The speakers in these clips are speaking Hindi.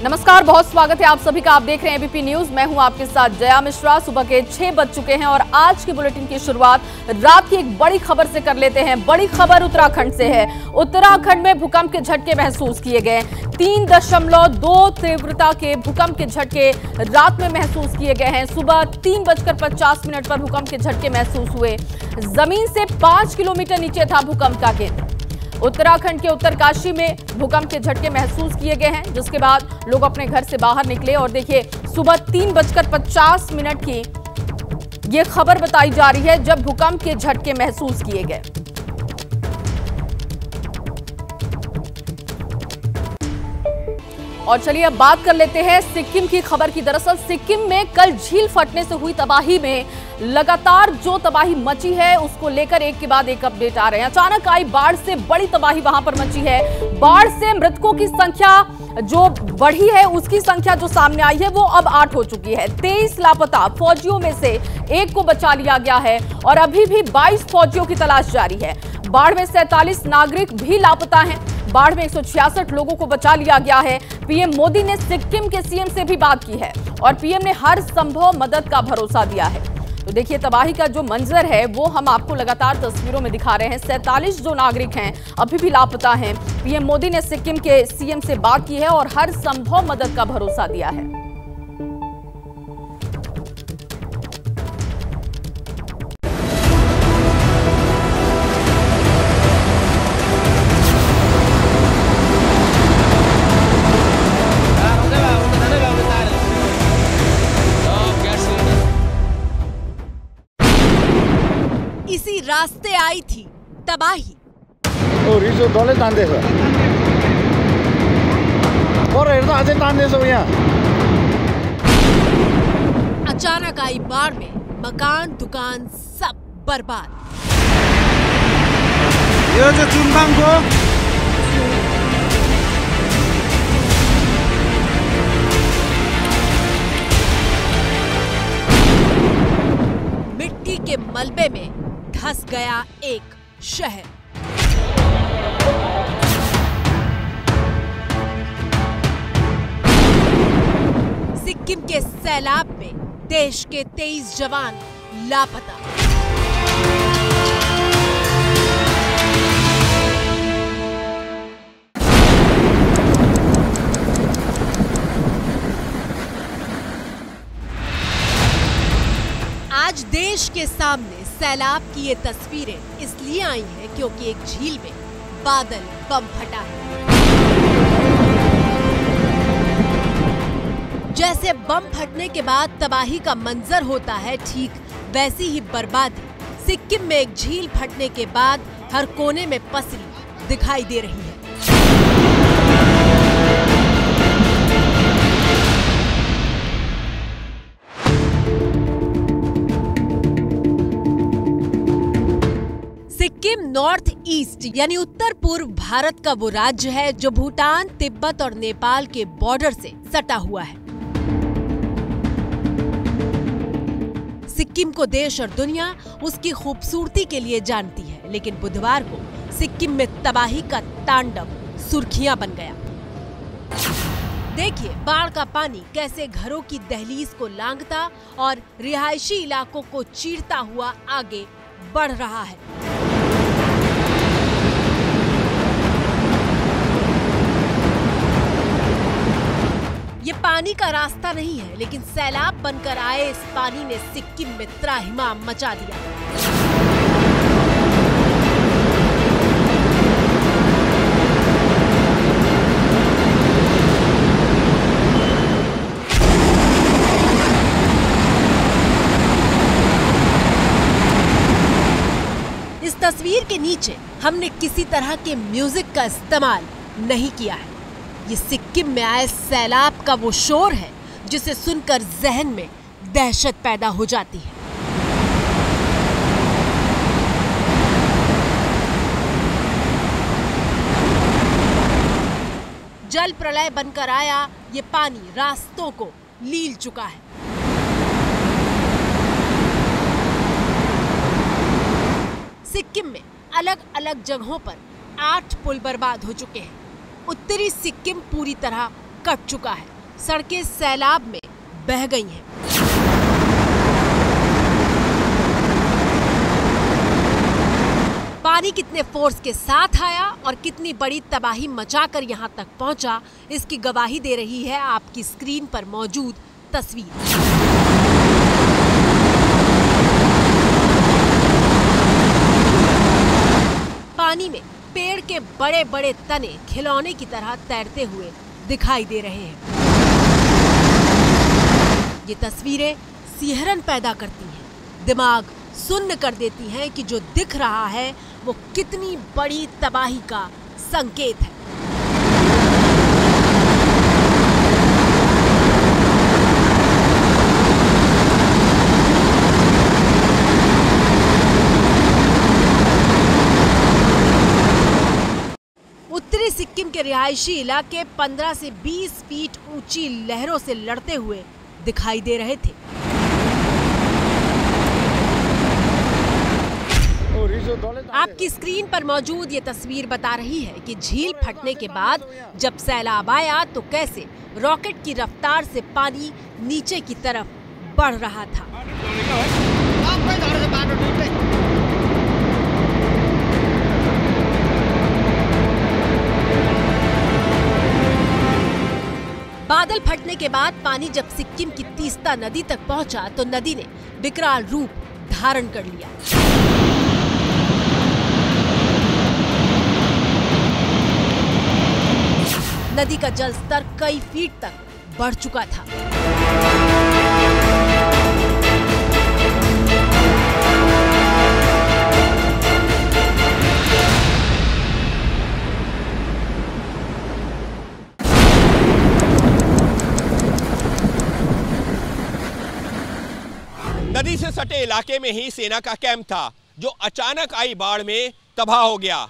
नमस्कार, बहुत स्वागत है आप सभी का। आप देख रहे हैं एबीपी न्यूज। मैं हूं आपके साथ जया मिश्रा। सुबह के 6 बज चुके हैं और आज की बुलेटिन की शुरुआत रात की एक बड़ी खबर से कर लेते हैं। बड़ी खबर उत्तराखंड से है। उत्तराखंड में भूकंप के झटके महसूस किए गए। 3.2 तीव्रता के भूकंप के झटके रात में महसूस किए गए हैं। सुबह 3:50 पर भूकंप के झटके महसूस हुए। जमीन से 5 किलोमीटर नीचे था भूकंप का केंद्र। उत्तराखंड के उत्तरकाशी में भूकंप के झटके महसूस किए गए हैं, जिसके बाद लोग अपने घर से बाहर निकले और देखिए सुबह 3:50 की ये खबर बताई जा रही है जब भूकंप के झटके महसूस किए गए। और चलिए अब बात कर लेते हैं सिक्किम की खबर की। दरअसल सिक्किम में कल झील फटने से हुई तबाही में लगातार जो तबाही मची है उसको लेकर एक के बाद एक अपडेट आ रहे हैं। अचानक आई बाढ़ से बड़ी तबाही वहां पर मची है। बाढ़ से मृतकों की संख्या जो बढ़ी है उसकी संख्या जो सामने आई है वो अब 8 हो चुकी है। 23 लापता फौजियों में से एक को बचा लिया गया है और अभी भी 22 फौजियों की तलाश जारी है। बाढ़ में 47 नागरिक भी लापता हैं। बाढ़ में 166 लोगों को बचा लिया गया है। पीएम मोदी ने सिक्किम के सीएम से भी बात की है और पीएम ने हर संभव मदद का भरोसा दिया है। तो देखिए तबाही का जो मंजर है वो हम आपको लगातार तस्वीरों में दिखा रहे हैं। 47 जो नागरिक हैं अभी भी लापता हैं। पीएम मोदी ने सिक्किम के सीएम से बात की है और हर संभव मदद का भरोसा दिया है। इसी रास्ते आई थी तबाही। अचानक आई बाढ़ में मकान दुकान सब बर्बाद। यो जो चुम्बाङको मिट्टी के मलबे में धंस गया एक शहर। सिक्किम के सैलाब में देश के 23 जवान लापता। आज देश के सामने सैलाब की ये तस्वीरें इसलिए आई हैं क्योंकि एक झील में बादल बम फटा है। जैसे बम फटने के बाद तबाही का मंजर होता है, ठीक वैसी ही बर्बादी सिक्किम में एक झील फटने के बाद हर कोने में पसरी दिखाई दे रही है। सिक्किम नॉर्थ ईस्ट यानी उत्तर पूर्व भारत का वो राज्य है जो भूटान, तिब्बत और नेपाल के बॉर्डर से सटा हुआ है। सिक्किम को देश और दुनिया उसकी खूबसूरती के लिए जानती है, लेकिन बुधवार को सिक्किम में तबाही का तांडव सुर्खियां बन गया। देखिए बाढ़ का पानी कैसे घरों की दहलीज को लांघता और रिहायशी इलाकों को चीरता हुआ आगे बढ़ रहा है। ये पानी का रास्ता नहीं है, लेकिन सैलाब बनकर आए इस पानी ने सिक्किम में त्राहिमाम मचा दिया। इस तस्वीर के नीचे हमने किसी तरह के म्यूजिक का इस्तेमाल नहीं किया है। ये सिक्किम में आए सैलाब का वो शोर है जिसे सुनकर जहन में दहशत पैदा हो जाती है। जल प्रलय बनकर आया ये पानी रास्तों को लील चुका है। सिक्किम में अलग अलग जगहों पर 8 पुल बर्बाद हो चुके हैं। उत्तरी सिक्किम पूरी तरह कट चुका है। सड़कें सैलाब में बह गई हैं। पानी कितने फोर्स के साथ आया और कितनी बड़ी तबाही मचाकर यहां तक पहुंचा, इसकी गवाही दे रही है आपकी स्क्रीन पर मौजूद तस्वीर। पानी में पेड़ के बड़े बड़े तने खिलौने की तरह तैरते हुए दिखाई दे रहे हैं। ये तस्वीरें सिहरन पैदा करती हैं, दिमाग सुन्न कर देती हैं कि जो दिख रहा है वो कितनी बड़ी तबाही का संकेत है। उत्तरी सिक्किम के रिहायशी इलाके 15 से 20 फीट ऊंची लहरों से लड़ते हुए दिखाई दे रहे थे। आपकी स्क्रीन पर मौजूद ये तस्वीर बता रही है कि झील फटने के बाद जब सैलाब आया तो कैसे रॉकेट की रफ्तार से पानी नीचे की तरफ बढ़ रहा था। बादल फटने के बाद पानी जब सिक्किम की तीस्ता नदी तक पहुंचा तो नदी ने विकराल रूप धारण कर लिया। नदी का जल स्तर कई फीट तक बढ़ चुका था। नदी से सटे इलाके में ही सेना का कैंप था, जो अचानक आई बाढ़ में तबाह हो गया।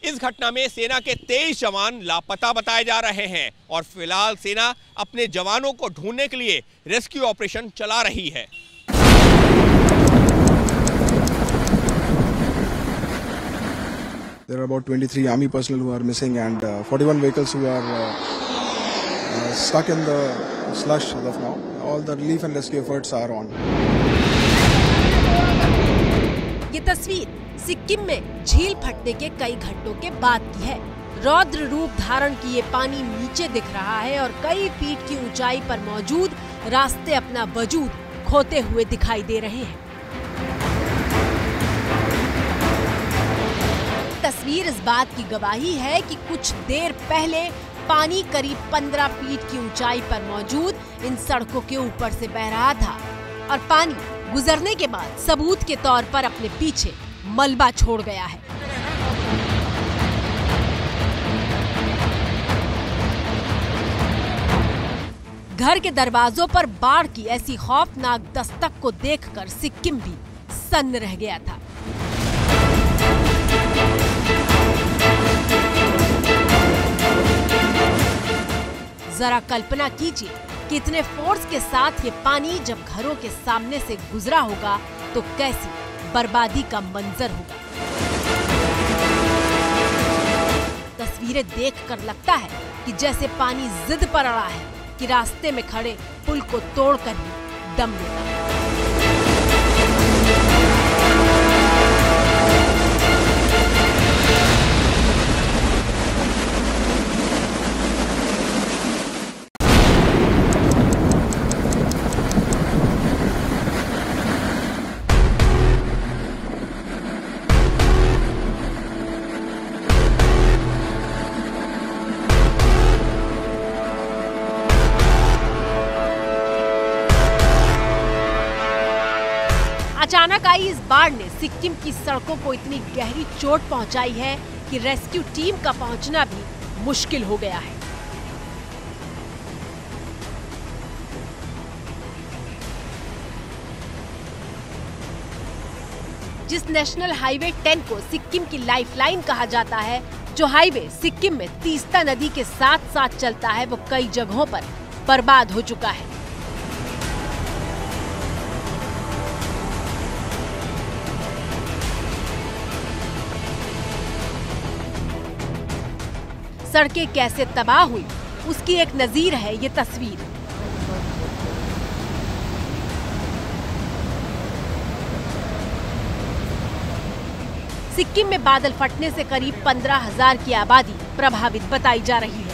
इस घटना में सेना के 23 जवान लापता बताए जा रहे हैं और फिलहाल सेना अपने जवानों को ढूंढने के लिए रेस्क्यू ऑपरेशन चला रही है। There are about 23 army personnel who are missing and 41 vehicles who are stuck in the slush as of now. All the relief and rescue efforts are on. ये तस्वीर सिक्किम में झील फटने के कई घंटों के बाद की है। रौद्र रूप धारण किए पानी नीचे दिख रहा है और कई फीट की ऊंचाई पर मौजूद रास्ते अपना वजूद खोते हुए दिखाई दे रहे हैं। तस्वीर इस बात की गवाही है कि कुछ देर पहले पानी करीब 15 फीट की ऊंचाई पर मौजूद इन सड़कों के ऊपर से बह रहा था और पानी गुजरने के बाद सबूत के तौर पर अपने पीछे मलबा छोड़ गया है। घर के दरवाजों पर बाढ़ की ऐसी खौफनाक दस्तक को देखकर सिक्किम भी सन्न रह गया था। जरा कल्पना कीजिए कि इतने फोर्स के साथ ये पानी जब घरों के सामने से गुजरा होगा तो कैसी बर्बादी का मंजर होगा। तस्वीरें देखकर लगता है कि जैसे पानी जिद पर अड़ा है कि रास्ते में खड़े पुल को तोड़कर ही दम लेगा। अचानक आई इस बाढ़ ने सिक्किम की सड़कों को इतनी गहरी चोट पहुंचाई है कि रेस्क्यू टीम का पहुंचना भी मुश्किल हो गया है। जिस नेशनल हाईवे 10 को सिक्किम की लाइफलाइन कहा जाता है, जो हाईवे सिक्किम में तीस्ता नदी के साथ साथ चलता है, वो कई जगहों पर बर्बाद हो चुका है। सड़कें कैसे तबाह हुई, उसकी एक नजीर है ये तस्वीर। सिक्किम में बादल फटने से करीब 15,000 की आबादी प्रभावित बताई जा रही है।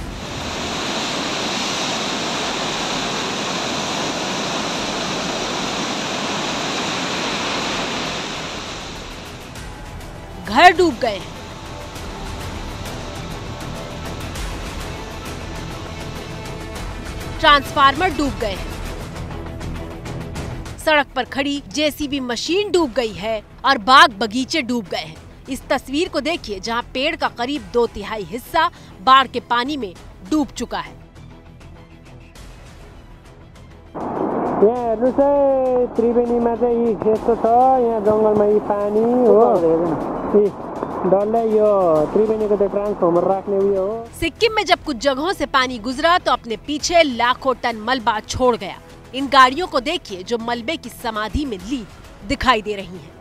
घर डूब गए हैं, ट्रांसफार्मर डूब गए हैं, सड़क पर खड़ी जेसीबी मशीन डूब गई है और बाग बगीचे डूब गए हैं। इस तस्वीर को देखिए जहां पेड़ का करीब 2/3 हिस्सा बाढ़ के पानी में डूब चुका है। यहाँ चाहिँ त्रिवेणीमा चाहिँ यस्तो छ, यहाँ जंगलमा यी पानी हो, डल्लै यो त्रिवेणीको त्यो ट्रान्सफर्मर राख्ने उयो हो। सिक्किम में जब कुछ जगहों से पानी गुजरा तो अपने पीछे लाखों टन मलबा छोड़ गया। इन गाड़ियों को देखिए जो मलबे की समाधि में ली दिखाई दे रही हैं।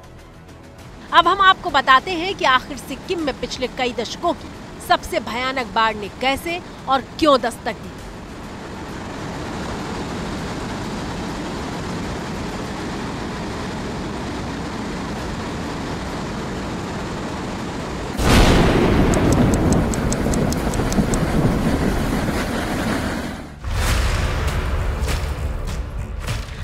अब हम आपको बताते हैं कि आखिर सिक्किम में पिछले कई दशकों की सबसे भयानक बाढ़ ने कैसे और क्यों दस्तक दी।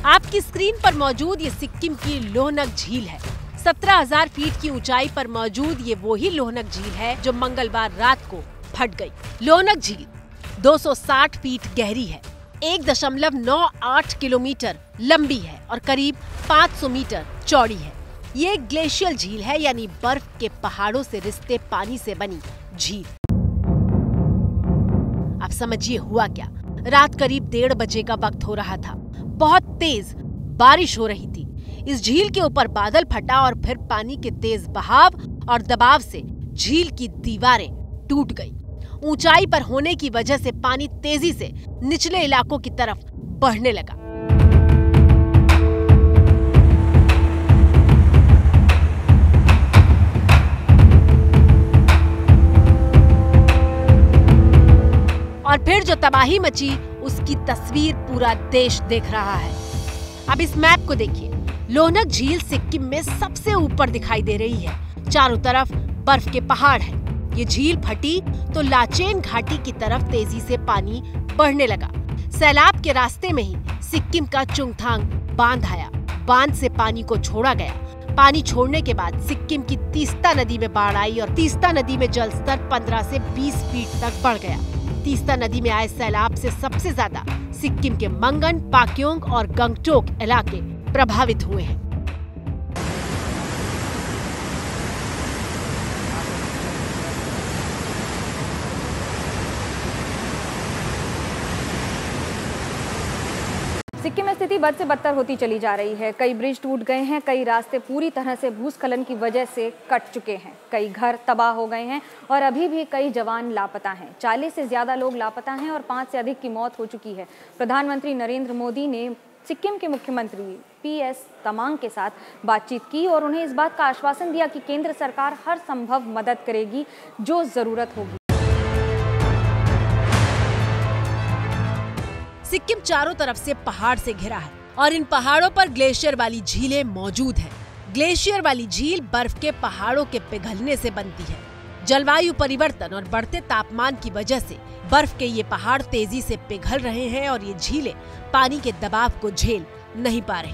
आपकी स्क्रीन पर मौजूद ये सिक्किम की लोहनक झील है। 17,000 फीट की ऊंचाई पर मौजूद ये वही लोहनक झील है जो मंगलवार रात को फट गई। लोहनक झील 260 फीट गहरी है, 1.98 किलोमीटर लंबी है और करीब 500 मीटर चौड़ी है। ये एक ग्लेशियल झील है, यानी बर्फ के पहाड़ों से रिसते पानी से बनी झील। अब समझिए हुआ क्या। रात करीब 1:30 बजे का वक्त हो रहा था। बहुत तेज बारिश हो रही थी। इस झील के ऊपर बादल फटा और फिर पानी के तेज बहाव और दबाव से झील की दीवारें टूट गई। ऊंचाई पर होने की वजह से पानी तेजी से निचले इलाकों की तरफ बढ़ने लगा। और फिर जो तबाही मची उसकी तस्वीर पूरा देश देख रहा है। अब इस मैप को देखिए। लोहनक झील सिक्किम में सबसे ऊपर दिखाई दे रही है। चारों तरफ बर्फ के पहाड़ हैं। ये झील फटी तो लाचेन घाटी की तरफ तेजी से पानी बढ़ने लगा। सैलाब के रास्ते में ही सिक्किम का चुंगथांग बांध आया। बांध से पानी को छोड़ा गया। पानी छोड़ने के बाद सिक्किम की तीस्ता नदी में बाढ़ आई और तीस्ता नदी में जलस्तर 15 से 20 फीट तक बढ़ गया। तीस्ता नदी में आए सैलाब से सबसे ज्यादा सिक्किम के मंगन, पाक्योंग और गंगटोक इलाके प्रभावित हुए हैं। सिक्किम में स्थिति बद से बदतर होती चली जा रही है। कई ब्रिज टूट गए हैं, कई रास्ते पूरी तरह से भूस्खलन की वजह से कट चुके हैं, कई घर तबाह हो गए हैं और अभी भी कई जवान लापता हैं। 40 से ज्यादा लोग लापता हैं और 5 से अधिक की मौत हो चुकी है। प्रधानमंत्री नरेंद्र मोदी ने सिक्किम के मुख्यमंत्री PS तमांग के साथ बातचीत की और उन्हें इस बात का आश्वासन दिया कि केंद्र सरकार हर संभव मदद करेगी जो जरूरत होगी। सिक्किम चारों तरफ से पहाड़ से घिरा है और इन पहाड़ों पर ग्लेशियर वाली झीलें मौजूद हैं। ग्लेशियर वाली झील बर्फ के पहाड़ों के पिघलने से बनती है। जलवायु परिवर्तन और बढ़ते तापमान की वजह से बर्फ के ये पहाड़ तेजी से पिघल रहे हैं और ये झीलें पानी के दबाव को झेल नहीं पा रही।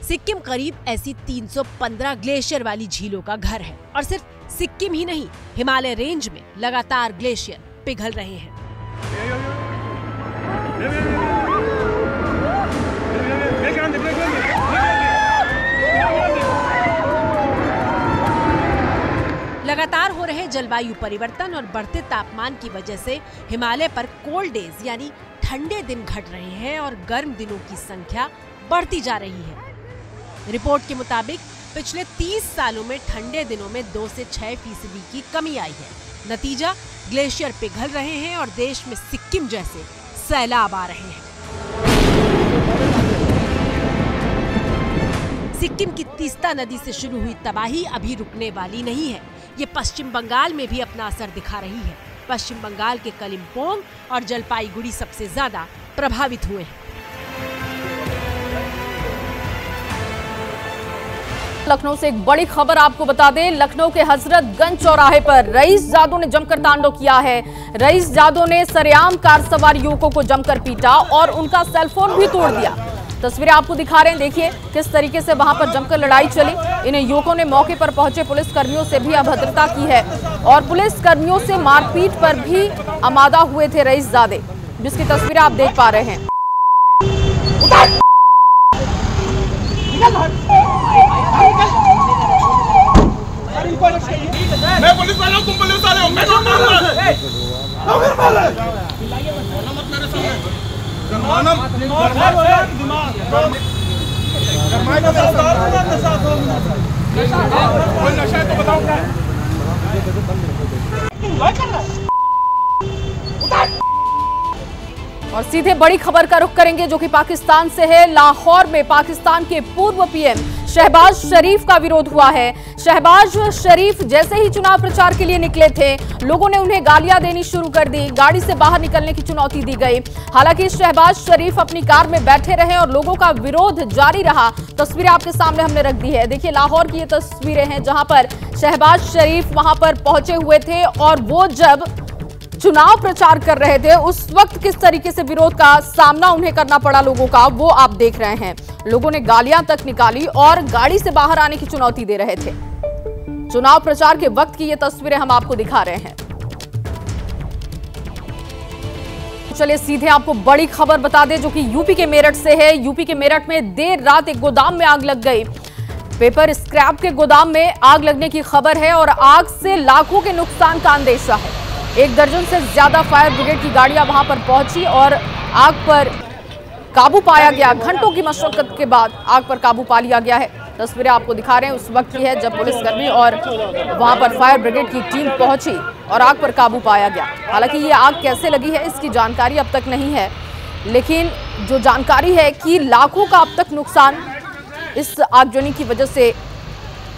सिक्किम करीब ऐसी 315 ग्लेशियर वाली झीलों का घर है और सिर्फ सिक्किम ही नहीं, हिमालय रेंज में लगातार ग्लेशियर पिघल रहे हैं। लगातार हो रहे जलवायु परिवर्तन और बढ़ते तापमान की वजह से हिमालय पर कोल्ड डेज यानी ठंडे दिन घट रहे हैं और गर्म दिनों की संख्या बढ़ती जा रही है। रिपोर्ट के मुताबिक पिछले 30 सालों में ठंडे दिनों में 2 से 6% की कमी आई है। नतीजा ग्लेशियर पिघल रहे हैं और देश में सिक्किम जैसे सैलाब आ रहे हैं। सिक्किम की तीस्ता नदी से शुरू हुई तबाही अभी रुकने वाली नहीं है। ये पश्चिम बंगाल में भी अपना असर दिखा रही है। पश्चिम बंगाल के कलिम्पोंग और जलपाईगुड़ी सबसे ज्यादा प्रभावित हुए हैं। लखनऊ से एक बड़ी खबर आपको बता दें। लखनऊ के हजरतगंज चौराहे पर रईस जादव ने जमकर तांडव किया है। रईस जादव ने सरेआम कार सवार युवकों को जमकर पीटा और उनका सेलफोन भी तोड़ दिया। तस्वीरें आपको दिखा रहे हैं, देखिए किस तरीके से वहां पर जमकर लड़ाई चली। इन युवकों ने मौके पर पहुंचे पुलिसकर्मियों से भी अभद्रता की है और पुलिसकर्मियों से मारपीट पर भी आमादा हुए थे रईस जादे, जिसकी तस्वीरें आप देख पा रहे हैं। मैं पुलिस वाला हूं, तुम पुलिस वाले हो। मैं नशा है तो बताओ क्या और सीधे बड़ी खबर का रुख करेंगे जो कि पाकिस्तान से है। लाहौर में पाकिस्तान के पूर्व पीएम शहबाज शरीफ का विरोध हुआ है। शहबाज शरीफ जैसे ही चुनाव प्रचार के लिए निकले थे, लोगों ने उन्हें गालियां देनी शुरू कर दी। गाड़ी से बाहर निकलने की चुनौती दी गई। हालांकि शहबाज शरीफ अपनी कार में बैठे रहे और लोगों का विरोध जारी रहा। तस्वीरें आपके सामने हमने रख दी है। देखिए लाहौर की ये तस्वीरें हैं जहां पर शहबाज शरीफ वहां पर पहुंचे हुए थे और वो जब चुनाव प्रचार कर रहे थे उस वक्त किस तरीके से विरोध का सामना उन्हें करना पड़ा लोगों का, वो आप देख रहे हैं। लोगों ने गालियां तक निकाली और गाड़ी से बाहर आने की चुनौती दे रहे थे। चुनाव प्रचार के वक्त की ये तस्वीरें हम आपको दिखा रहे हैं। चलिए सीधे आपको बड़ी खबर बता दें जो कि यूपी के मेरठ से है। यूपी के मेरठ में देर रात एक गोदाम में आग लग गई। पेपर स्क्रैप के गोदाम में आग लगने की खबर है और आग से लाखों के नुकसान का अंदेशा है। 1 दर्जन से ज्यादा फायर ब्रिगेड की गाड़ियां वहां पर पहुंची और आग पर काबू पाया गया। घंटों की मशक्कत के बाद आग पर काबू पा लिया गया है। तस्वीरें आपको दिखा रहे हैं उस वक्त की है जब पुलिसकर्मी और वहां पर फायर ब्रिगेड की टीम पहुंची और आग पर काबू पाया गया। हालांकि ये आग कैसे लगी है इसकी जानकारी अब तक नहीं है, लेकिन जो जानकारी है कि लाखों का अब तक नुकसान इस आगजनी की वजह से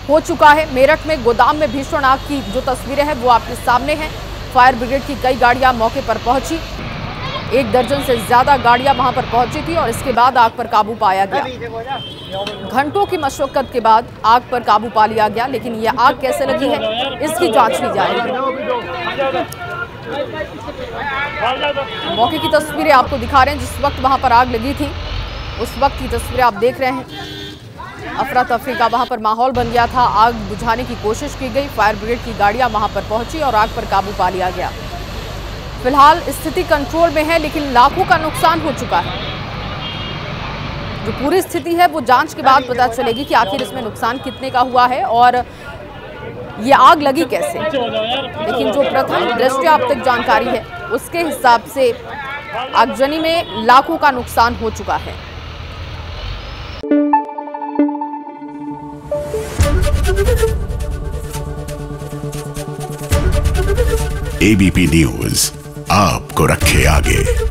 हो चुका है। मेरठ में गोदाम में भीषण आग की जो तस्वीरें हैं वो आपके सामने हैं। फायर ब्रिगेड की कई गाड़ियां मौके पर पहुंची। 1 दर्जन से ज्यादा गाड़ियां वहां पर पहुंची थी और इसके बाद आग पर काबू पाया गया। घंटों की मशक्कत के बाद आग पर काबू पा लिया गया, लेकिन यह आग कैसे लगी है इसकी जांच की जा रही है। मौके की तस्वीरें आपको दिखा रहे हैं जिस वक्त वहां पर आग लगी थी उस वक्त की तस्वीरें आप देख रहे हैं। अफरा तफरी का वहां पर माहौल बन गया था। आग बुझाने की कोशिश की गई। फायर ब्रिगेड की गाड़ियां वहां पर पहुंची और आग पर काबू पा लिया गया। फिलहाल स्थिति कंट्रोल में है, लेकिन लाखों का नुकसान हो चुका है। जो पूरी स्थिति है वो जांच के बाद पता चलेगी कि आखिर इसमें नुकसान कितने का हुआ है और ये आग लगी कैसे। लेकिन जो प्रथम दृष्टया अब तक जानकारी है उसके हिसाब से आगजनी में लाखों का नुकसान हो चुका है। एबीपी न्यूज आपको रखे आगे।